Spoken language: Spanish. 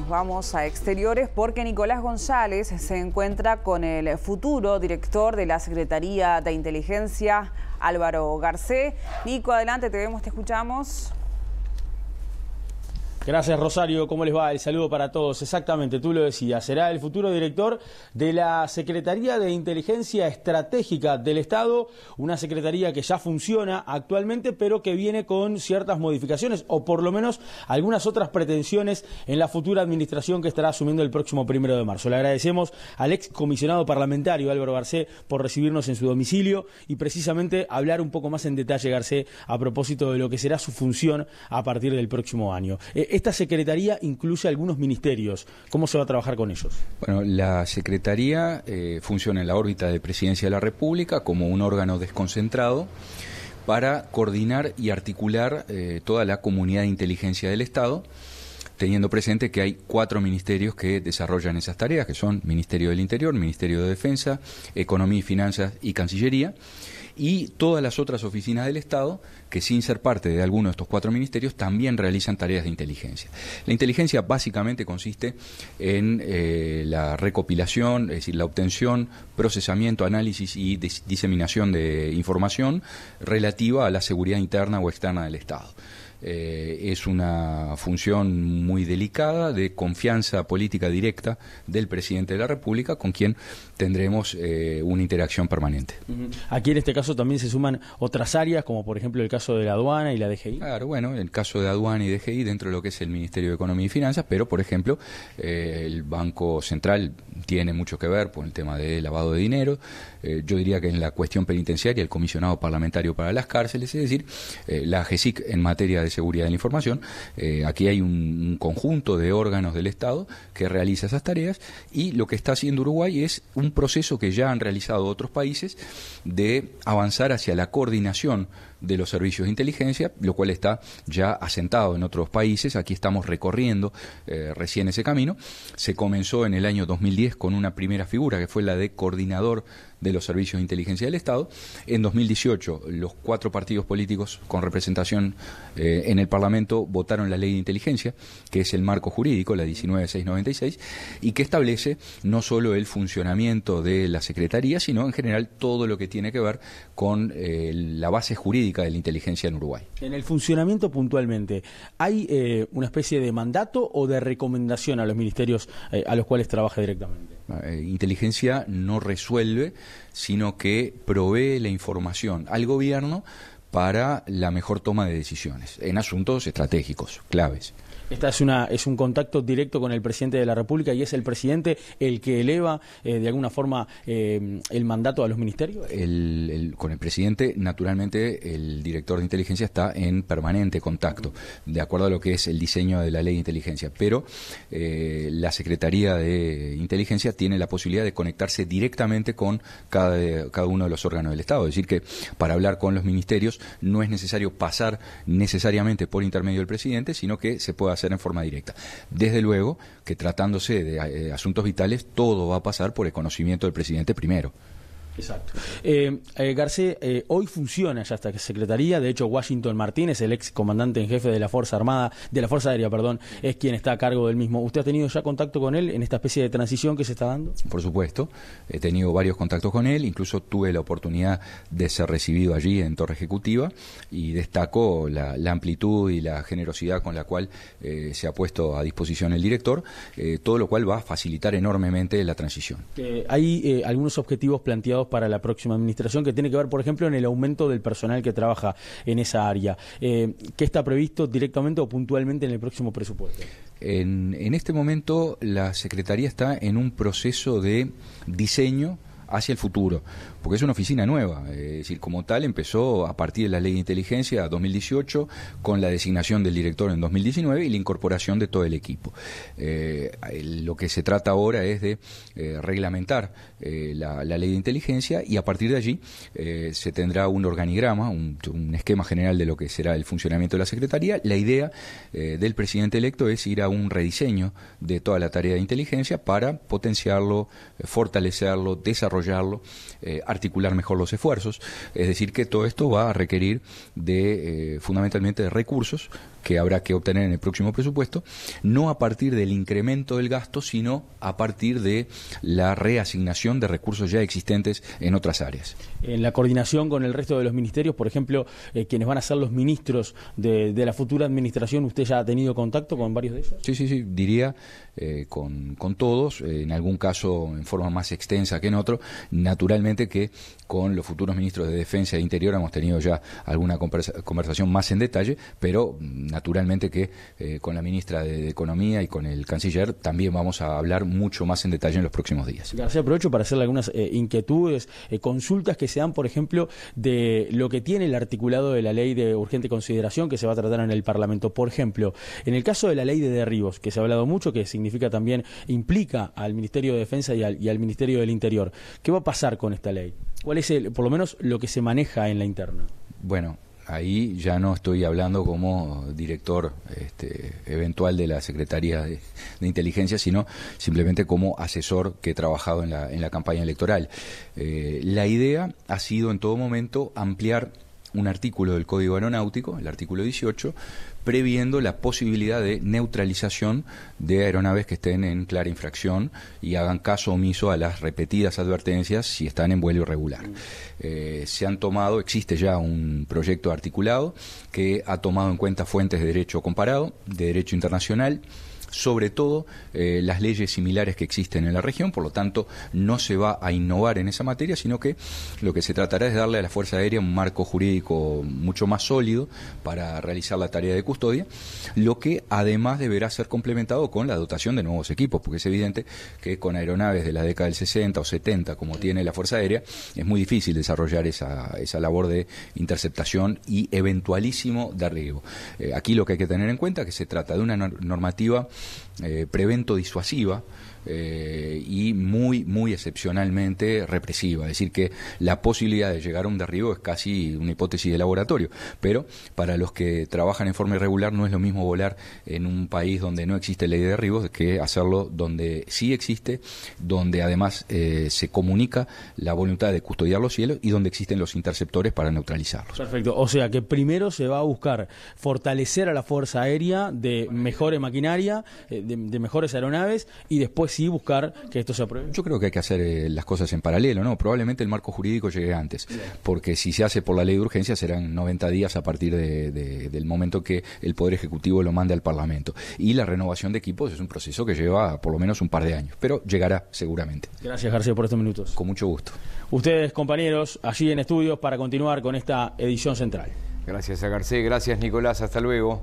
Vamos a exteriores porque Nicolás González se encuentra con el futuro director de la Secretaría de Inteligencia, Álvaro Garcé. Nico, adelante, te vemos, te escuchamos. Gracias, Rosario. ¿Cómo les va? El saludo para todos. Exactamente, tú lo decías. Será el futuro director de la Secretaría de Inteligencia Estratégica del Estado, una secretaría que ya funciona actualmente, pero que viene con ciertas modificaciones, o por lo menos algunas otras pretensiones en la futura administración que estará asumiendo el próximo 1 de marzo. Le agradecemos al ex comisionado parlamentario Álvaro Garcé por recibirnos en su domicilio y precisamente hablar un poco más en detalle, Garcé, a propósito de lo que será su función a partir del próximo año. Esta secretaría incluye algunos ministerios. ¿Cómo se va a trabajar con ellos? Bueno, la secretaría funciona en la órbita de Presidencia de la República como un órgano desconcentrado para coordinar y articular toda la comunidad de inteligencia del Estado, teniendo presente que hay 4 ministerios que desarrollan esas tareas, que son Ministerio del Interior, Ministerio de Defensa, Economía y Finanzas y Cancillería, y todas las otras oficinas del Estado que, sin ser parte de alguno de estos 4 ministerios, también realizan tareas de inteligencia. La inteligencia básicamente consiste en la recopilación, es decir, la obtención, procesamiento, análisis y diseminación de información relativa a la seguridad interna o externa del Estado. Es una función muy delicada de confianza política directa del presidente de la República, con quien tendremos una interacción permanente. Aquí en este caso también se suman otras áreas, como por ejemplo el caso de la aduana y la DGI. Claro, bueno, el caso de aduana y DGI dentro de lo que es el Ministerio de Economía y Finanzas, pero por ejemplo el Banco Central tiene mucho que ver con el tema de lavado de dinero. Yo diría que en la cuestión penitenciaria el comisionado parlamentario para las cárceles, es decir, la AGESIC en materia de seguridad de la información. Aquí hay un conjunto de órganos del Estado que realiza esas tareas, y lo que está haciendo Uruguay es un proceso que ya han realizado otros países de avanzar hacia la coordinación de los servicios de inteligencia, lo cual está ya asentado en otros países. Aquí estamos recorriendo recién ese camino. Se comenzó en el año 2010 con una primera figura que fue la de coordinador de los servicios de inteligencia del Estado. En 2018 los 4 partidos políticos con representación en el Parlamento votaron la ley de inteligencia, que es el marco jurídico, la 19696, y que establece no solo el funcionamiento de la Secretaría, sino en general todo lo que tiene que ver con la base jurídica de la inteligencia en Uruguay. En el funcionamiento puntualmente, ¿hay una especie de mandato o de recomendación a los ministerios a los cuales trabaja directamente? Inteligencia no resuelve, sino que provee la información al gobierno para la mejor toma de decisiones en asuntos estratégicos, claves. Esta es un contacto directo con el presidente de la República, y es el presidente el que eleva de alguna forma el mandato a los ministerios. Con el presidente, naturalmente, el director de inteligencia está en permanente contacto, de acuerdo a lo que es el diseño de la ley de inteligencia, pero la Secretaría de Inteligencia tiene la posibilidad de conectarse directamente con cada uno de los órganos del Estado. Es decir, que para hablar con los ministerios no es necesario pasar necesariamente por intermedio del presidente, sino que se puede hacer en forma directa. Desde luego que, tratándose de asuntos vitales, todo va a pasar por el conocimiento del presidente primero. Exacto. Garcé, hoy funciona ya esta secretaría. De hecho, Washington Martínez, el ex comandante en jefe de la Fuerza Armada, de la Fuerza Aérea, es quien está a cargo del mismo. ¿Usted ha tenido ya contacto con él en esta especie de transición que se está dando? Por supuesto, he tenido varios contactos con él, incluso tuve la oportunidad de ser recibido allí en Torre Ejecutiva, y destaco la amplitud y la generosidad con la cual se ha puesto a disposición el director, todo lo cual va a facilitar enormemente la transición. Hay algunos objetivos planteados para la próxima administración que tiene que ver, por ejemplo, en el aumento del personal que trabaja en esa área. ¿Qué está previsto directamente o puntualmente en el próximo presupuesto? En este momento la Secretaría está en un proceso de diseño hacia el futuro, porque es una oficina nueva, es decir, como tal empezó a partir de la Ley de Inteligencia 2018, con la designación del director en 2019 y la incorporación de todo el equipo. Lo que se trata ahora es de reglamentar la Ley de Inteligencia, y a partir de allí se tendrá un organigrama, un esquema general de lo que será el funcionamiento de la Secretaría. La idea del presidente electo es ir a un rediseño de toda la tarea de inteligencia para potenciarlo, fortalecerlo, desarrollarlo, articular mejor los esfuerzos. Es decir, que todo esto va a requerir fundamentalmente de recursos que habrá que obtener en el próximo presupuesto, no a partir del incremento del gasto, sino a partir de la reasignación de recursos ya existentes en otras áreas. En la coordinación con el resto de los ministerios, por ejemplo, quienes van a ser los ministros de la futura administración, ¿usted ya ha tenido contacto con varios de ellos? Sí, diría con todos, en algún caso en forma más extensa que en otro. Naturalmente que con los futuros ministros de Defensa e Interior hemos tenido ya alguna conversación más en detalle, pero naturalmente que con la ministra de Economía y con el canciller también vamos a hablar mucho más en detalle en los próximos días. García, aprovecho para hacerle algunas inquietudes, consultas que se dan, por ejemplo, de lo que tiene el articulado de la ley de urgente consideración que se va a tratar en el Parlamento. Por ejemplo, en el caso de la ley de derribos, que se ha hablado mucho, que significa también, implica al Ministerio de Defensa y al Ministerio del Interior. ¿Qué va a pasar con esta ley? ¿Cuál es, por lo menos, lo que se maneja en la interna? Bueno, ahí ya no estoy hablando como director eventual de la Secretaría de Inteligencia, sino simplemente como asesor que he trabajado en la campaña electoral. La idea ha sido en todo momento ampliar un artículo del Código Aeronáutico, el artículo 18, previendo la posibilidad de neutralización de aeronaves que estén en clara infracción y hagan caso omiso a las repetidas advertencias si están en vuelo irregular. Existe ya un proyecto articulado que ha tomado en cuenta fuentes de derecho comparado, de derecho internacional, sobre todo las leyes similares que existen en la región, por lo tanto no se va a innovar en esa materia, sino que lo que se tratará es darle a la Fuerza Aérea un marco jurídico mucho más sólido para realizar la tarea de custodia, lo que además deberá ser complementado con la dotación de nuevos equipos, porque es evidente que con aeronaves de la década del 60 o 70, como tiene la Fuerza Aérea, es muy difícil desarrollar esa labor de interceptación y eventualísimo derribo. Aquí lo que hay que tener en cuenta es que se trata de una normativa prevento disuasiva y muy excepcionalmente represiva, es decir que la posibilidad de llegar a un derribo es casi una hipótesis de laboratorio, pero para los que trabajan en forma irregular no es lo mismo volar en un país donde no existe ley de derribos que hacerlo donde sí existe, donde además se comunica la voluntad de custodiar los cielos y donde existen los interceptores para neutralizarlos. Perfecto, o sea que primero se va a buscar fortalecer a la Fuerza Aérea de mejores maquinaria, de mejores aeronaves, y después sí buscar que esto se apruebe. Yo creo que hay que hacer las cosas en paralelo, ¿no? Probablemente el marco jurídico llegue antes, porque si se hace por la ley de urgencia serán 90 días a partir del momento que el Poder Ejecutivo lo mande al Parlamento. Y la renovación de equipos es un proceso que lleva por lo menos un par de años, pero llegará seguramente. Gracias, García, por estos minutos. Con mucho gusto. Ustedes, compañeros, allí en estudios para continuar con esta edición central. Gracias a García, gracias Nicolás, hasta luego.